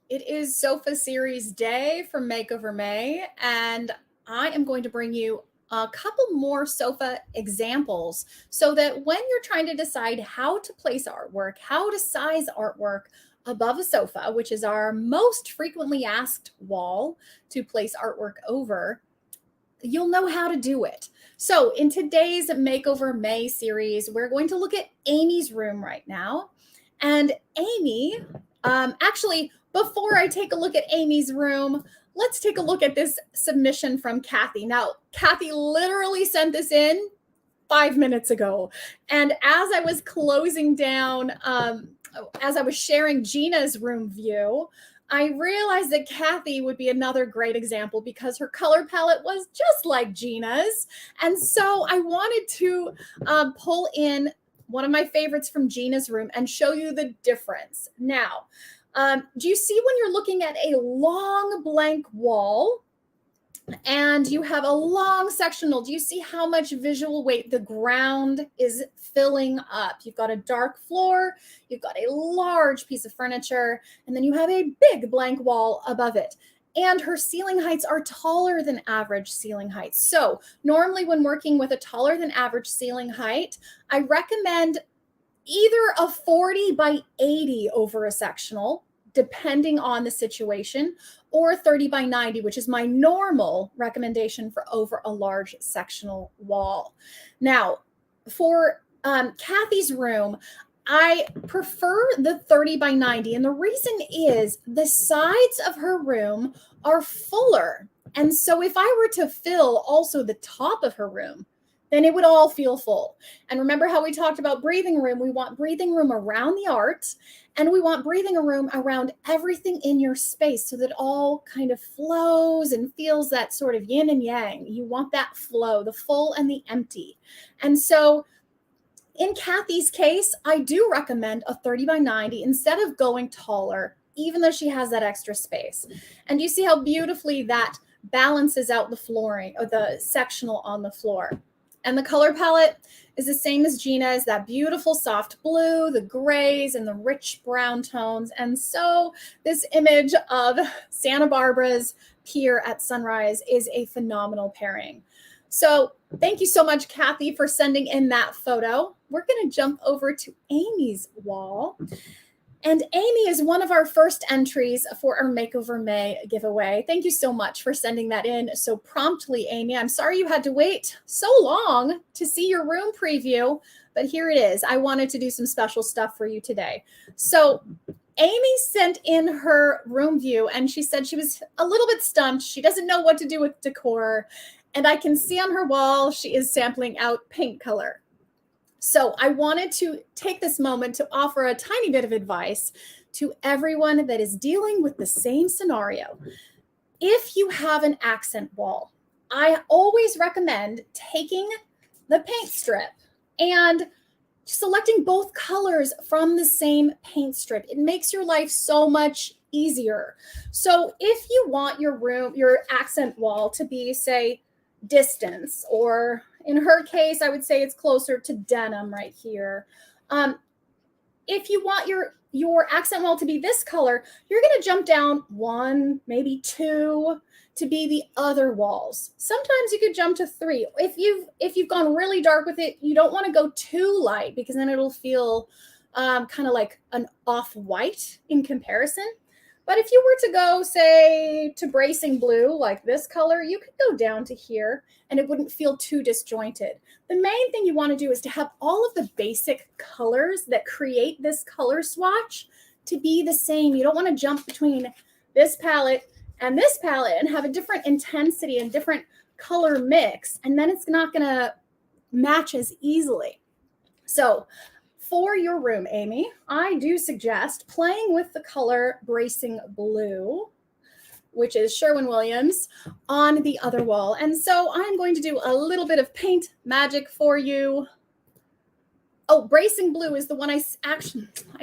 It is Sofa Series Day for Makeover May, and I am going to bring you a couple more sofa examples so that when you're trying to decide how to place artwork, how to size artwork above a sofa, which is our most frequently asked wall to place artwork over, you'll know how to do it. So in today's Makeover May series, we're going to look at Aimie's room right now. And Aimie, actually, before I take a look at Aimie's room, let's take a look at this submission from Kathy. Now, Kathy literally sent this in 5 minutes ago. And as I was closing down, as I was sharing Gina's room view, I realized that Kathy would be another great example because her color palette was just like Gina's. And so I wanted to pull in one of my favorites from Gina's room and show you the difference. Now, do you see when you're looking at a long blank wall and you have a long sectional, do you see how much visual weight the ground is filling up? You've got a dark floor, you've got a large piece of furniture, and then you have a big blank wall above it. And her ceiling heights are taller than average ceiling heights. So normally when working with a taller than average ceiling height, I recommend either a 40 by 80 over a sectional, depending on the situation, or 30 by 90, which is my normal recommendation for over a large sectional wall. Now, for Kathy's room, I prefer the 30 by 90. And the reason is the sides of her room are fuller. And so if I were to fill also the top of her room, then it would all feel full. And remember how we talked about breathing room? We want breathing room around the art, and we want breathing room around everything in your space so that all kind of flows and feels that sort of yin and yang. You want that flow, the full and the empty. And so in Kathy's case, I do recommend a 30 by 90 instead of going taller, even though she has that extra space. And you see how beautifully that balances out the flooring or the sectional on the floor. And the color palette is the same as Gina's, that beautiful soft blue, the grays, and the rich brown tones. And so this image of Santa Barbara's pier at sunrise is a phenomenal pairing. So thank you so much, Kathy, for sending in that photo. We're going to jump over to Amy's wall. And Aimie is one of our first entries for our Makeover May giveaway. Thank you so much for sending that in so promptly, Aimie. I'm sorry you had to wait so long to see your room preview, but here it is. I wanted to do some special stuff for you today. So Aimie sent in her room view, and she said she was a little bit stumped. She doesn't know what to do with decor. And I can see on her wall, she is sampling out paint color. So I wanted to take this moment to offer a tiny bit of advice to everyone that is dealing with the same scenario. If you have an accent wall, I always recommend taking the paint strip and selecting both colors from the same paint strip. It makes your life so much easier. So if you want your accent wall to be, say, distance, or in her case, I would say it's closer to denim right here. If you want your accent wall to be this color, you're going to jump down 1, maybe 2 to be the other walls. Sometimes you could jump to 3. If you've gone really dark with it, you don't want to go too light because then it'll feel kind of like an off-white in comparison. But if you were to go, say, to bracing blue, like this color, you could go down to here and it wouldn't feel too disjointed. The main thing you want to do is to have all of the basic colors that create this color swatch to be the same. You don't want to jump between this palette and have a different intensity and different color mix, and then it's not going to match as easily. So for your room, Aimie, I do suggest playing with the color Bracing Blue, which is Sherwin-Williams, on the other wall. And so I'm going to do a little bit of paint magic for you. Oh, Bracing Blue is the one I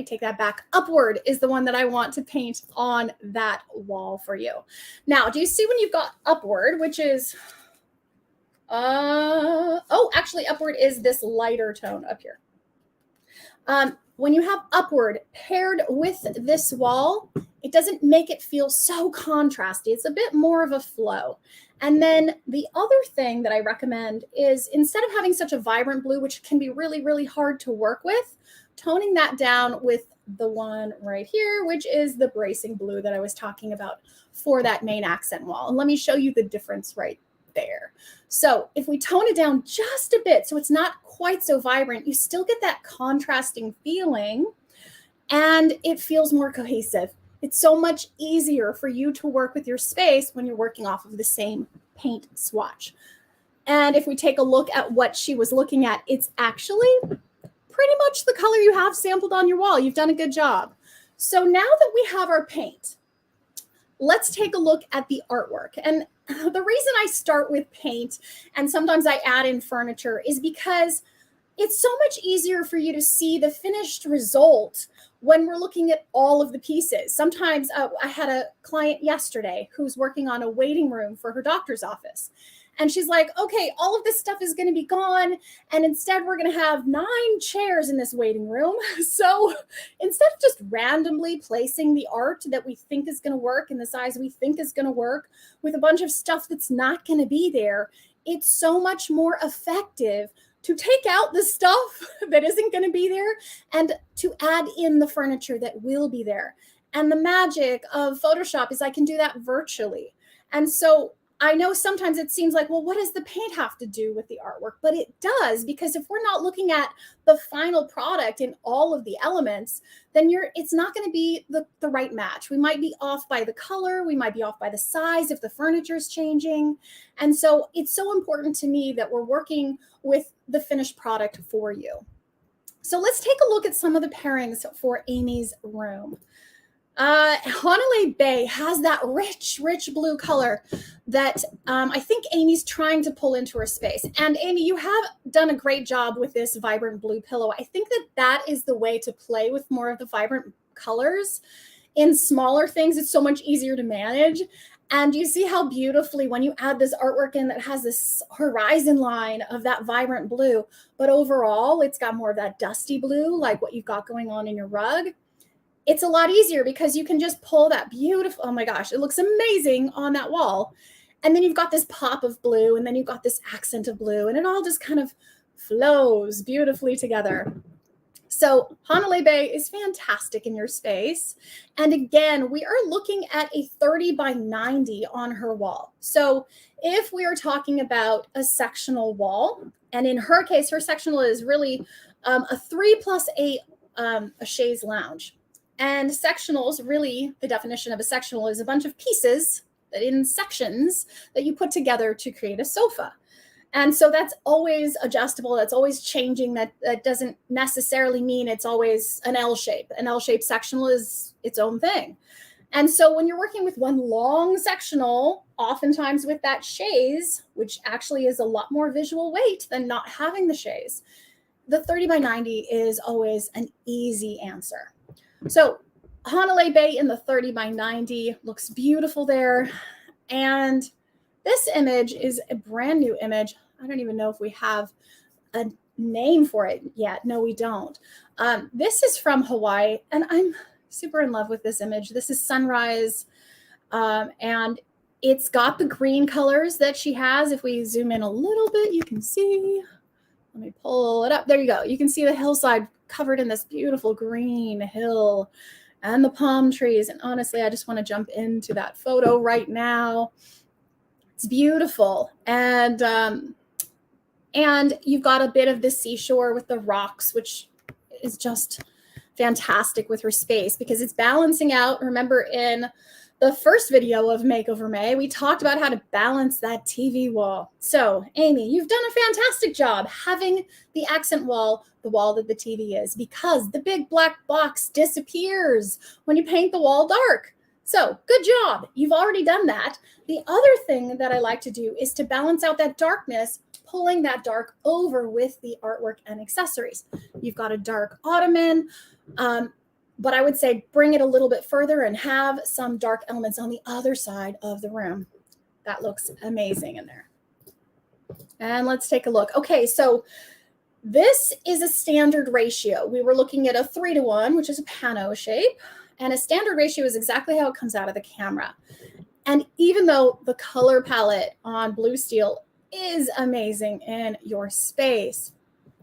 take that back. Upward is the one that I want to paint on that wall for you. Now, do you see when you've got Upward, which is, actually Upward is this lighter tone up here. When you have Upward paired with this wall, It doesn't make it feel so contrasty. It's a bit more of a flow. And then the other thing that I recommend is, instead of having such a vibrant blue, which can be really, really hard to work with, toning that down with the one right here, which is the bracing blue that I was talking about for that main accent wall. And let me show you the difference right there. So if we tone it down just a bit, so it's not quite so vibrant, you still get that contrasting feeling and it feels more cohesive. It's so much easier for you to work with your space when you're working off of the same paint swatch. And if we take a look at what she was looking at, it's actually pretty much the color you have sampled on your wall. You've done a good job. So now that we have our paint, let's take a look at the artwork. And the reason I start with paint and sometimes I add in furniture is because it's so much easier for you to see the finished result when we're looking at all of the pieces. Sometimes I had a client yesterday who's working on a waiting room for her doctor's office. And she's like, okay, all of this stuff is going to be gone. And instead, we're going to have 9 chairs in this waiting room. So instead of just randomly placing the art that we think is going to work in the size we think is going to work with a bunch of stuff that's not going to be there, it's so much more effective to take out the stuff that isn't going to be there and to add in the furniture that will be there. And the magic of Photoshop is I can do that virtually. And so I know sometimes it seems like, well, what does the paint have to do with the artwork? But it does, because if we're not looking at the final product in all of the elements, then it's not going to be the right match. We might be off by the color. We might be off by the size if the furniture is changing. And so it's so important to me that we're working with the finished product for you. So let's take a look at some of the pairings for Amy's room. Honolulu Bay has that rich blue color that I think Amy's trying to pull into her space. And Aimie, you have done a great job with this vibrant blue pillow. I think that is the way to play with more of the vibrant colors. In smaller things, it's so much easier to manage. And you see how beautifully when you add this artwork in that has this horizon line of that vibrant blue, but overall it's got more of that dusty blue, like what you've got going on in your rug. It's a lot easier because you can just pull that beautiful, oh my gosh, it looks amazing on that wall. And then you've got this pop of blue, and then you've got this accent of blue, and it all just kind of flows beautifully together. So Honolulu Bay is fantastic in your space. And again, we are looking at a 30 by 90 on her wall. So if we are talking about a sectional wall, and in her case, her sectional is really a 3+8 a chaise lounge. And sectionals, really, the definition of a sectional is a bunch of pieces that in sections that you put together to create a sofa. And so that's always adjustable. That's always changing. That doesn't necessarily mean it's always an L shape. An L-shaped sectional is its own thing. And so when you're working with one long sectional, oftentimes with that chaise, which actually is a lot more visual weight than not having the chaise, the 30 by 90 is always an easy answer. So Honolulu Bay in the 30 by 90 looks beautiful there. And this image is a brand new image. I don't even know if we have a name for it yet. No, we don't. This is from Hawaii, and I'm super in love with this image. This is sunrise, and it's got the green colors that she has. If we zoom in a little bit, you can see. Let me pull it up. There you go. You can see the hillside covered in this beautiful green hill and the palm trees. And honestly, I just want to jump into that photo right now. It's beautiful. And you've got a bit of the seashore with the rocks, which is just fantastic with her space because it's balancing out. Remember in the first video of Makeover May, we talked about how to balance that TV wall. So Aimie, you've done a fantastic job having the accent wall, the wall that the TV is, because the big black box disappears when you paint the wall dark. So good job. You've already done that. The other thing that I like to do is to balance out that darkness, pulling that dark over with the artwork and accessories. You've got a dark ottoman, but I would say bring it a little bit further and have some dark elements on the other side of the room. That looks amazing in there. And let's take a look. Okay, so this is a standard ratio. We were looking at a 3:1, which is a pano shape. And a standard ratio is exactly how it comes out of the camera. And even though the color palette on Blue Steel is amazing in your space,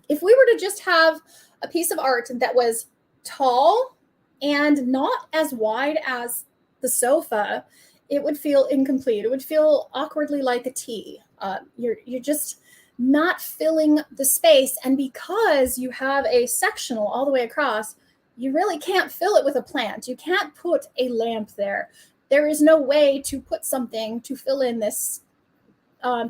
if we were to just have a piece of art that was tall and not as wide as the sofa, it would feel incomplete. It would feel awkwardly like a T. You're just not filling the space. And because you have a sectional all the way across, you really can't fill it with a plant. You can't put a lamp there. There is no way to put something to fill in this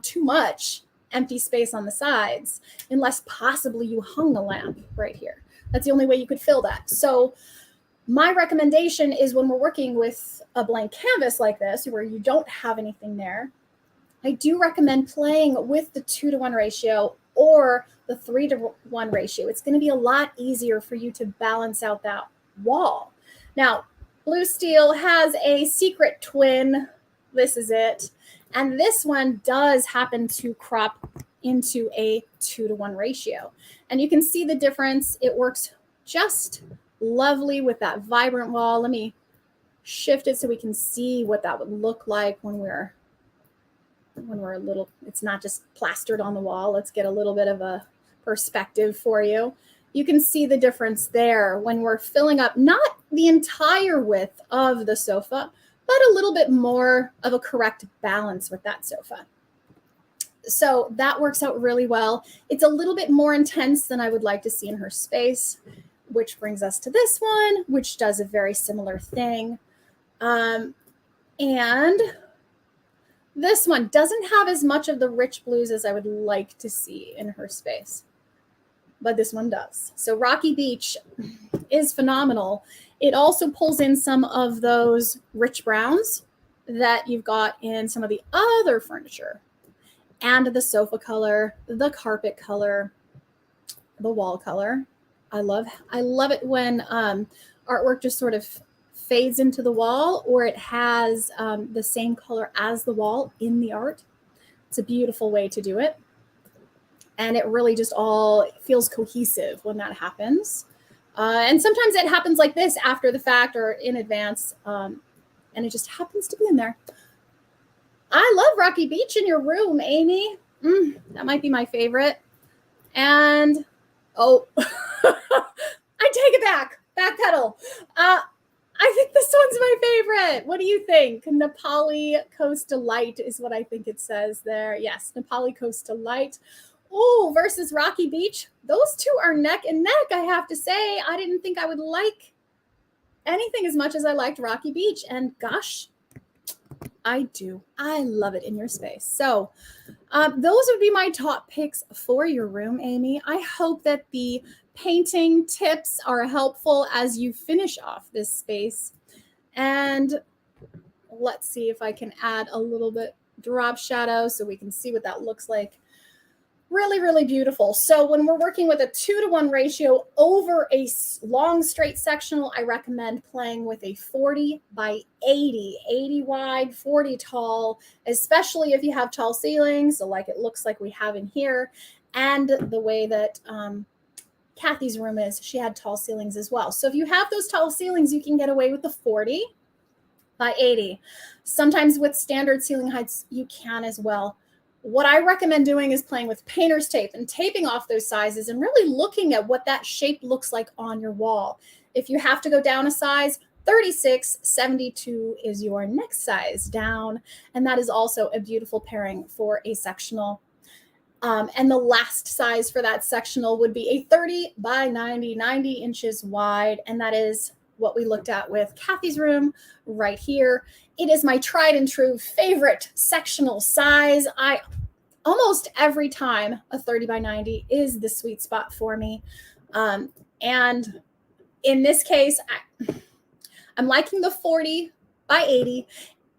too much empty space on the sides, unless possibly you hung a lamp right here. That's the only way you could fill that. So my recommendation is when we're working with a blank canvas like this, where you don't have anything there, I do recommend playing with the 2-to-1 ratio or the 3-to-1 ratio. It's going to be a lot easier for you to balance out that wall. Now, Blue Steel has a secret twin. This is it. And this one does happen to crop into a 2-to-1 ratio. And you can see the difference. It works just lovely with that vibrant wall. Let me shift it so we can see what that would look like when we're a little, it's not just plastered on the wall. Let's get a little bit of a perspective for you. You can see the difference there when we're filling up not the entire width of the sofa, but a little bit more of a correct balance with that sofa. So that works out really well. It's a little bit more intense than I would like to see in her space, which brings us to this one, which does a very similar thing. And this one doesn't have as much of the rich blues as I would like to see in her space, but this one does. So Rocky Beach is phenomenal. It also pulls in some of those rich browns that you've got in some of the other furniture, and the sofa color, the carpet color, the wall color. I love it when artwork just sort of fades into the wall, or it has the same color as the wall in the art. It's a beautiful way to do it. And it really just all feels cohesive when that happens. And sometimes it happens like this after the fact or in advance, and it just happens to be in there. I love Rocky Beach in your room, Aimie. That might be my favorite. And, oh, I take it back. Backpedal. I think this one's my favorite. What do you think? Nepali Coast Delight is what I think it says there. Yes, Nepali Coast Delight. Oh, versus Rocky Beach. Those two are neck and neck, I have to say. I didn't think I would like anything as much as I liked Rocky Beach. And gosh, I do. I love it in your space. So those would be my top picks for your room, Aimie. I hope that the painting tips are helpful as you finish off this space. And let's see if I can add a little bit drop shadow so we can see what that looks like. Really, really beautiful. So when we're working with a 2-to-1 ratio over a long straight sectional, I recommend playing with a 40 by 80 wide, 40 tall, especially if you have tall ceilings, so like it looks like we have in here. And the way that Kathy's room is, she had tall ceilings as well. So if you have those tall ceilings, you can get away with the 40 by 80. Sometimes with standard ceiling heights, you can as well. What I recommend doing is playing with painter's tape and taping off those sizes and really looking at what that shape looks like on your wall. If you have to go down a size, 36, 72 is your next size down. And that is also a beautiful pairing for a sectional. And the last size for that sectional would be a 30 by 90 inches wide. And that is what we looked at with Kathy's room right here. It is my tried and true favorite sectional size. Almost every time a 30 by 90 is the sweet spot for me. And in this case, I'm liking the 40 by 80.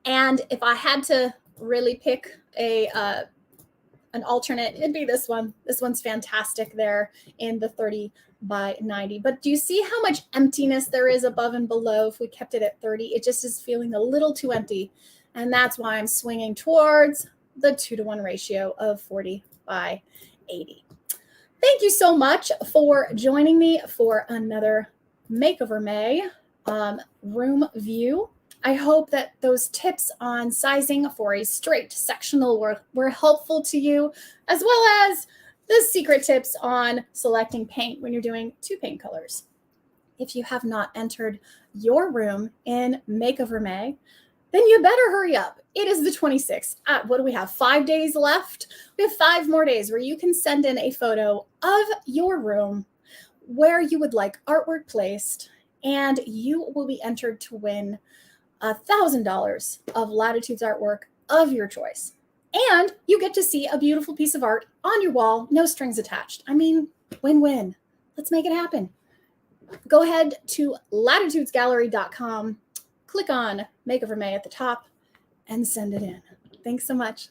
And if I had to really pick an alternate, it'd be this one. This one's fantastic there in the 30 by 90. But do you see how much emptiness there is above and below? If we kept it at 30, it just is feeling a little too empty. And that's why I'm swinging towards the 2-to-1 ratio of 40 by 80. Thank you so much for joining me for another Makeover May. room view. I hope that those tips on sizing for a straight sectional were helpful to you, as well as the secret tips on selecting paint when you're doing 2 paint colors. If you have not entered your room in Makeover May, then you better hurry up. It is the 26th. What do we have? 5 days left? We have 5 more days where you can send in a photo of your room where you would like artwork placed, and you will be entered to win $1,000 of Latitude's artwork of your choice. And you get to see a beautiful piece of art on your wall, no strings attached. I mean, win-win. Let's make it happen. Go ahead to latitudesgallery.com, click on Makeover May at the top, and send it in. Thanks so much.